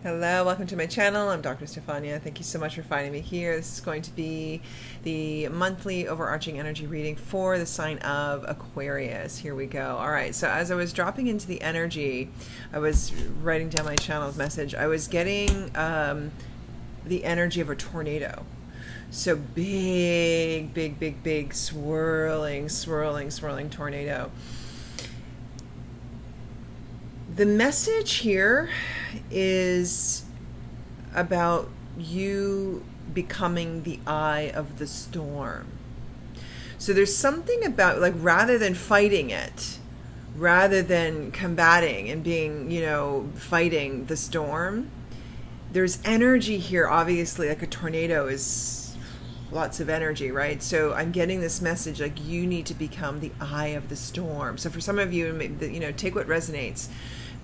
Hello, welcome to my channel. I'm Dr. Stephania. Thank you so much for finding me here. This is going to be the monthly overarching energy reading for the sign of Aquarius. Here we go. All right, so as I was dropping into the energy, I was writing down my channel's message. I was getting the energy of a tornado. So big, big, big, big, swirling tornado. The message here is about you becoming the eye of the storm. So there's something about, like, rather than fighting it, rather than combating and being, fighting the storm, there's energy here, obviously, like a tornado is lots of energy, right? So I'm getting this message, like, you need to become the eye of the storm. So for some of you, take what resonates.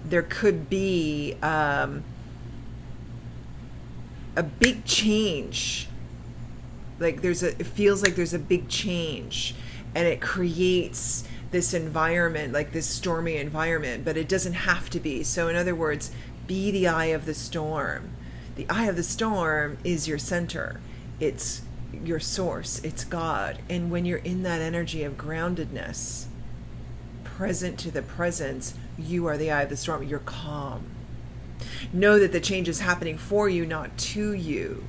There could be a big change. Like it feels like there's a big change, and it creates this environment, like this stormy environment, but it doesn't have to be. So in other words, be the eye of the storm. The eye of the storm is your center. It's your source. It's God. And when you're in that energy of groundedness, present to the presence, you are the eye of the storm. You're calm. Know that the change is happening for you, not to you.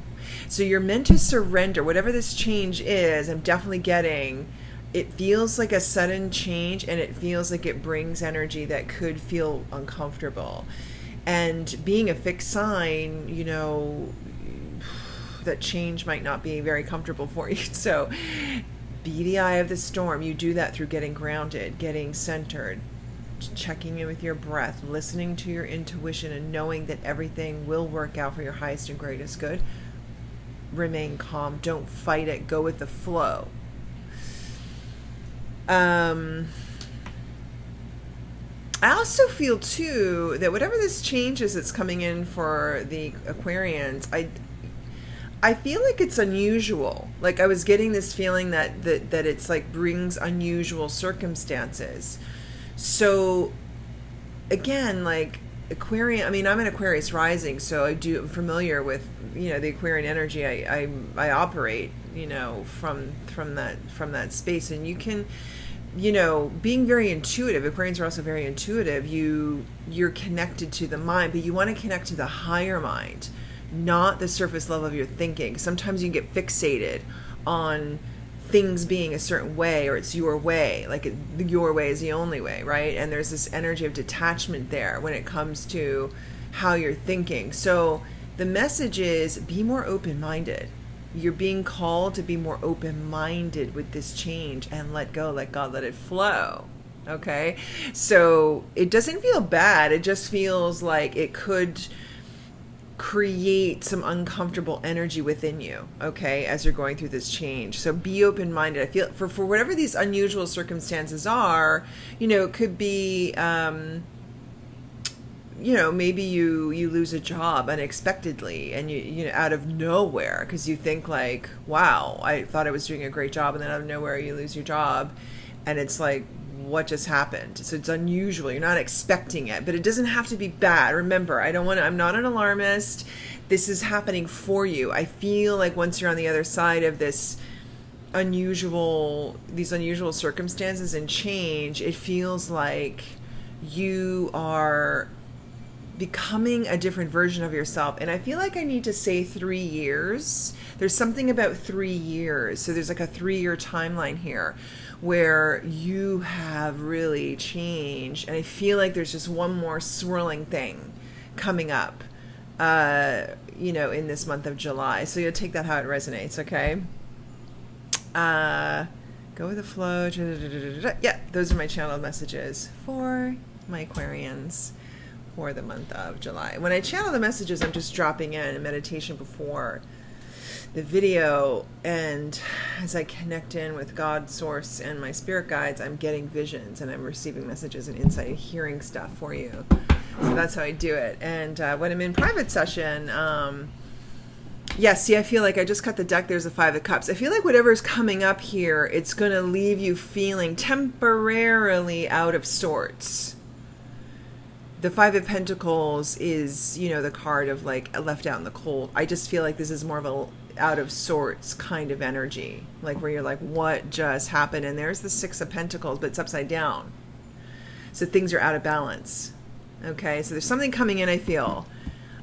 So you're meant to surrender. Whatever this change is, I'm definitely getting, it feels like a sudden change, and it feels like it brings energy that could feel uncomfortable. And being a fixed sign, that change might not be very comfortable for you. So be the eye of the storm. You do that through getting grounded, getting centered, checking in with your breath, listening to your intuition, and knowing that everything will work out for your highest and greatest good. Remain calm. Don't fight it. Go with the flow. I also feel, too, that whatever this change is that's coming in for the Aquarians, I feel like it's unusual. Like, I was getting this feeling that it's like brings unusual circumstances. So again, like Aquarian, I'm an Aquarius rising, so I'm familiar with, the Aquarian energy. I operate, from that space. And you can, being very intuitive, Aquarians are also very intuitive. You're connected to the mind, but you want to connect to the higher mind, not the surface level of your thinking. Sometimes you get fixated on things being a certain way, or it's your way, like your way is the only way, right? And there's this energy of detachment there when it comes to how you're thinking. So the message is, be more open-minded. You're being called to be more open-minded with this change, and let go, let God, let it flow. Okay? So it doesn't feel bad. It just feels like it could create some uncomfortable energy within you, okay, as you're going through this change. So be open-minded. I feel for whatever these unusual circumstances are, it could be, maybe you lose a job unexpectedly, and you out of nowhere, because you think like, wow, I thought I was doing a great job, and then out of nowhere you lose your job, and it's like, what just happened? So it's unusual. You're not expecting it, but it doesn't have to be bad. Remember, I'm not an alarmist. This is happening for you. I feel like once you're on the other side of these unusual circumstances and change, it feels like you are becoming a different version of yourself. And I feel like I need to say 3 years. There's something about 3 years. So there's like a 3-year timeline here where you have really changed. And I feel like there's just one more swirling thing coming up, in this month of July. So you'll take that how it resonates, okay? Go with the flow. Yeah, those are my channeled messages for my Aquarians for the month of July. When I channel the messages, I'm just dropping in a meditation before the video, and as I connect in with God, Source, and my spirit guides, I'm getting visions, and I'm receiving messages and insight and hearing stuff for you. So that's how I do it. And when I'm in private session, see, I feel like I just cut the deck. There's a 5 of Cups. I feel like whatever's coming up here, it's going to leave you feeling temporarily out of sorts. the Five of Pentacles is, you know, the card of like left out in the cold. I just feel like this is more of a out of sorts kind of energy, like where you're like, what just happened? And there's the Six of Pentacles, but it's upside down. So things are out of balance. Okay, so there's something coming in, I feel.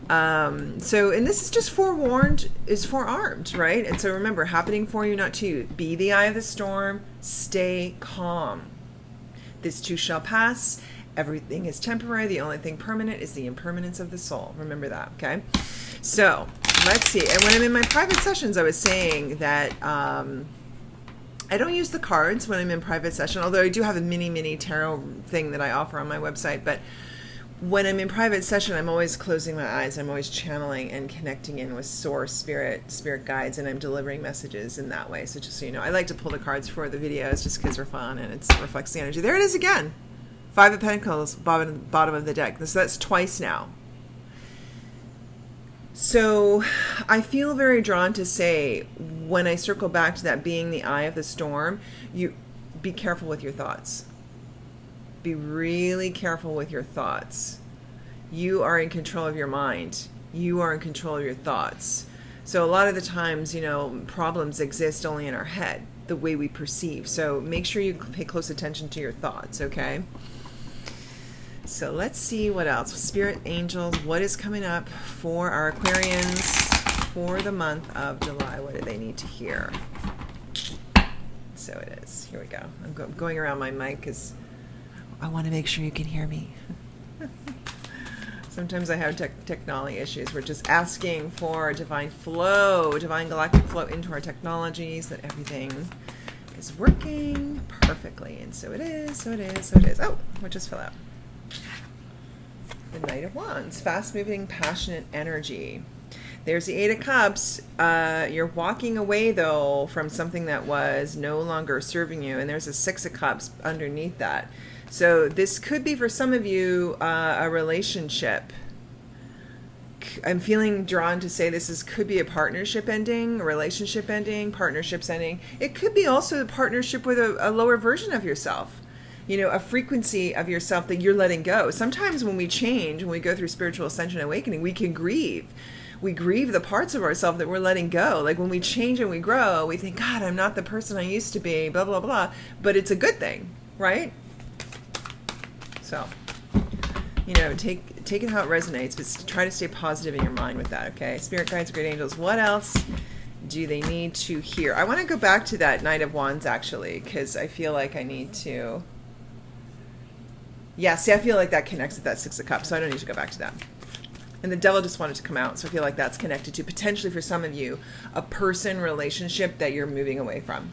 So, and this is just forewarned, is forearmed, right? And so remember, happening for you, not to you. Be the eye of the storm. Stay calm. This too shall pass. Everything is temporary. The only thing permanent is the impermanence of the soul. Remember that, okay? So, let's see. And when I'm in my private sessions, I was saying that I don't use the cards when I'm in private session, although I do have a mini tarot thing that I offer on my website. But when I'm in private session, I'm always closing my eyes. I'm always channeling and connecting in with source, spirit guides, and I'm delivering messages in that way. So just so you know, I like to pull the cards for the videos just because they're fun and it reflects the energy. There it is again. Five of Pentacles, bottom of the deck. So that's twice now. So I feel very drawn to say, when I circle back to that being the eye of the storm, you be careful with your thoughts. Be really careful with your thoughts. You are in control of your mind. You are in control of your thoughts. So a lot of the times, you know, problems exist only in our head, the way we perceive. So make sure you pay close attention to your thoughts, okay? So let's see what else. Spirit angels, what is coming up for our Aquarians for the month of July? What do they need to hear? So it is. Here we go. I'm going around my mic because I want to make sure you can hear me. Sometimes I have technology issues. We're just asking for divine flow, divine galactic flow into our technologies, that everything is working perfectly. And so it is, so it is, so it is. Oh, what just fell out? The Knight of Wands, fast-moving, passionate energy. There's the Eight of Cups. You're walking away, though, from something that was no longer serving you. And there's a Six of Cups underneath that. So this could be, for some of you, a relationship. I'm feeling drawn to say could be a partnership ending, a relationship ending, partnerships ending. It could be also a partnership with a lower version of yourself. You know, a frequency of yourself that you're letting go. Sometimes when we change, when we go through spiritual ascension and awakening, we can grieve. We grieve the parts of ourselves that we're letting go. Like when we change and we grow, we think, God, I'm not the person I used to be, blah, blah, blah. But it's a good thing, right? So, you know, take it how it resonates, but try to stay positive in your mind with that, okay? Spirit guides, great angels, what else do they need to hear? I want to go back to that Knight of Wands, actually, because I feel like I need to... Yeah, see, I feel like that connects with that Six of Cups, so I don't need to go back to that. And the Devil just wanted to come out, so I feel like that's connected to, potentially for some of you, a person relationship that you're moving away from.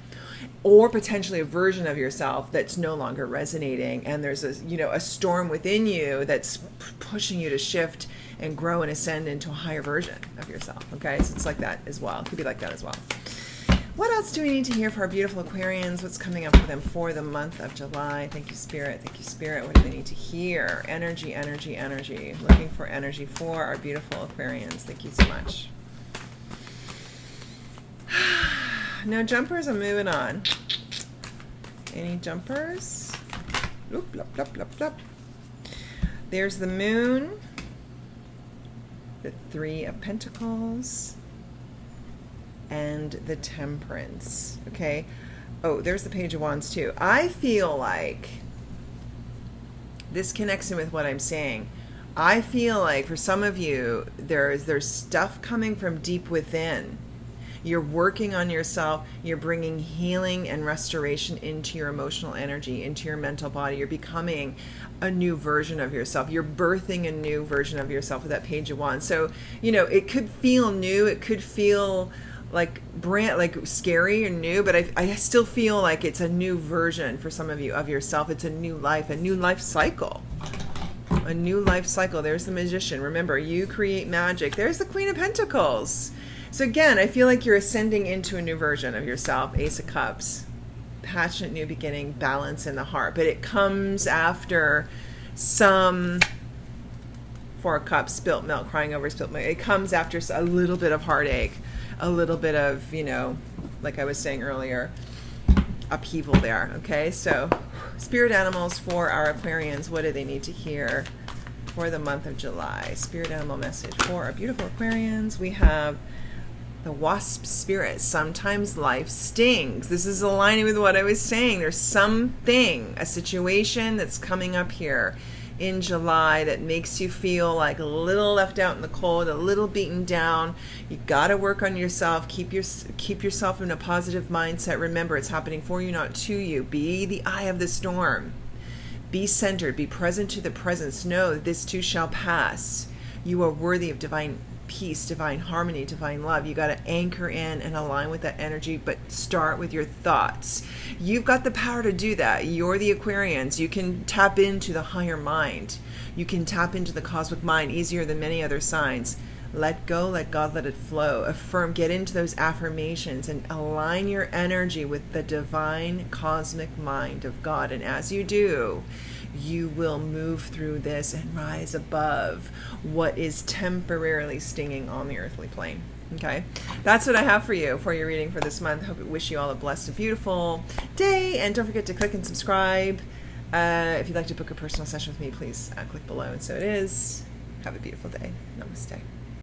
Or potentially a version of yourself that's no longer resonating, and there's a storm within you that's pushing you to shift and grow and ascend into a higher version of yourself, okay? So it's like that as well. It could be like that as well. What else do we need to hear for our beautiful Aquarians? What's coming up for them for the month of July? Thank you, Spirit. Thank you, Spirit. What do they need to hear? Energy, energy, energy. Looking for energy for our beautiful Aquarians. Thank you so much. No jumpers? I'm moving on. Any jumpers? Loop, blop, blop, blop, blop. There's the Moon. The Three of Pentacles. And the Temperance, okay? Oh, there's the Page of Wands too. I feel like this connects in with what I'm saying. I feel like for some of you, there's stuff coming from deep within. You're working on yourself. You're bringing healing and restoration into your emotional energy, into your mental body. You're becoming a new version of yourself. You're birthing a new version of yourself with that Page of Wands. So, you know, it could feel new. It could feel like scary or new, but I still feel like it's a new version for some of you of yourself. It's a new life cycle. A new life cycle. There's the Magician. Remember, you create magic. There's the Queen of Pentacles. So again, I feel like you're ascending into a new version of yourself. Ace of Cups. Passionate new beginning, balance in the heart. But it comes after some... Four of Cups, spilt milk, crying over spilt milk. It comes after a little bit of heartache. A little bit of, you know, like I was saying earlier, upheaval there, okay? So, spirit animals for our Aquarians, what do they need to hear for the month of July. Spirit animal message for our beautiful Aquarians. We have the wasp spirit. Sometimes life stings. This is aligning with what I was saying. There's something, a situation that's coming up here in July that makes you feel like a little left out in the cold, a little beaten down. You got to work on yourself. Keep yourself in a positive mindset. Remember, it's happening for you, not to you. Be the eye of the storm. Be centered. Be present to the presence. Know that this too shall pass. You are worthy of divine peace, divine harmony, divine love. You got to anchor in and align with that energy, but start with your thoughts. You've got the power to do that. You're the Aquarians. You can tap into the higher mind. You can tap into the cosmic mind easier than many other signs. Let go, let God, let it flow. Affirm, get into those affirmations and align your energy with the divine cosmic mind of God. And as you do, you will move through this and rise above what is temporarily stinging on the earthly plane. Okay, that's what I have for you for your reading for this month. Hope I wish you all a blessed and beautiful day. And don't forget to click and subscribe. If you'd like to book a personal session with me, please click below. And so it is. Have a beautiful day. Namaste.